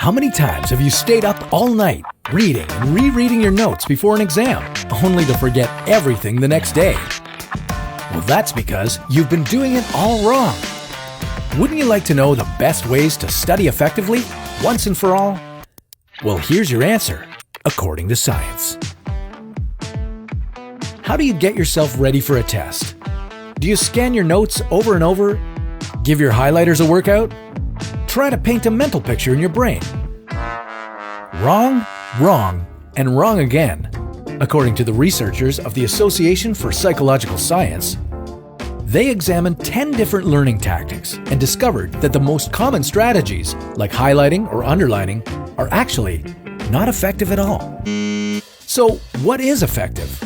How many times have you stayed up all night reading and rereading your notes before an exam, only to forget everything the next day? Well, that's because you've been doing it all wrong. Wouldn't you like to know the best ways to study effectively, once and for all? Well, here's your answer, according to science. How do you get yourself ready for a test? Do you scan your notes over and over? Give your highlighters a workout? Try to paint a mental picture in your brain. Wrong, wrong, and wrong again. According to the researchers of the Association for Psychological Science, they examined 10 different learning tactics and discovered that the most common strategies, like highlighting or underlining, are actually not effective at all. So, what is effective?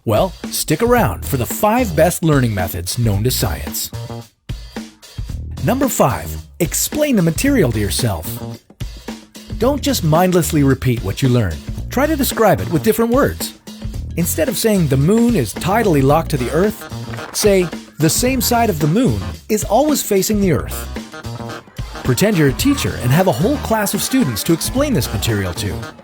Well, stick around for the 5 best learning methods known to science. Number 5. Explain the material to yourself. Don't just mindlessly repeat what you learn. Try to describe it with different words. Instead of saying the moon is tidally locked to the Earth, say the same side of the moon is always facing the Earth. Pretend you're a teacher and have a whole class of students to explain this material to.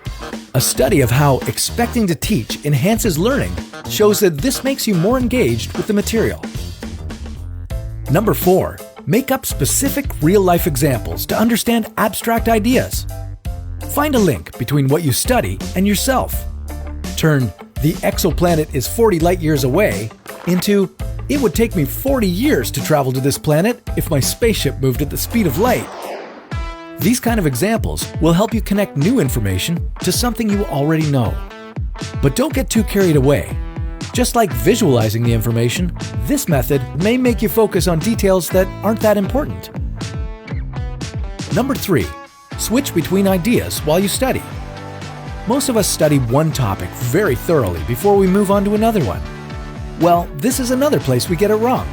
A study of how expecting to teach enhances learning shows that this makes you more engaged with the material. Number 4. Make up specific real-life examples to understand abstract ideas. Find a link between what you study and yourself. Turn "the exoplanet is 40 light-years away" into "it would take me 40 years to travel to this planet if my spaceship moved at the speed of light." These kind of examples will help you connect new information to something you already know. But don't get too carried away. Just like visualizing the information, this method may make you focus on details that aren't that important. Number 3. Switch between ideas while you study. Most of us study one topic very thoroughly before we move on to another one. Well, this is another place we get it wrong.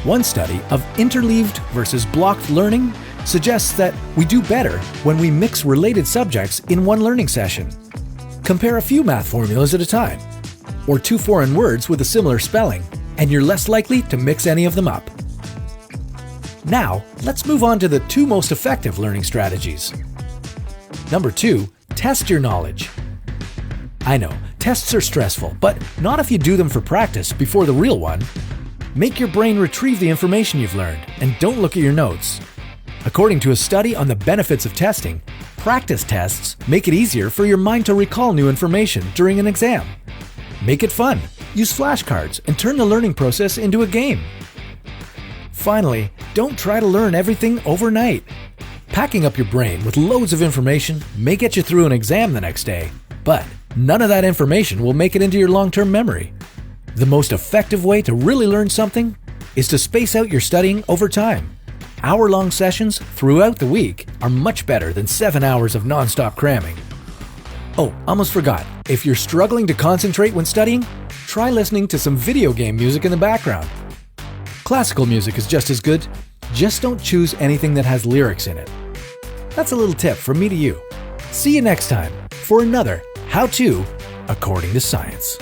One study of interleaved versus blocked learning suggests that we do better when we mix related subjects in one learning session. Compare a few math formulas at a time, or 2 foreign words with a similar spelling, and you're less likely to mix any of them up. Now, let's move on to the 2 most effective learning strategies. Number 2, test your knowledge. I know, tests are stressful, but not if you do them for practice before the real one. Make your brain retrieve the information you've learned, and don't look at your notes. According to a study on the benefits of testing, practice tests make it easier for your mind to recall new information during an exam. Make it fun. Use flashcards and turn the learning process into a game. Finally, don't try to learn everything overnight. Packing up your brain with loads of information may get you through an exam the next day, but none of that information will make it into your long-term memory. The most effective way to really learn something is to space out your studying over time. Hour-long sessions throughout the week are much better than 7 hours of non-stop cramming. Oh, almost forgot. If you're struggling to concentrate when studying, try listening to some video game music in the background. Classical music is just as good, just don't choose anything that has lyrics in it. That's a little tip from me to you. See you next time for another How To According to Science.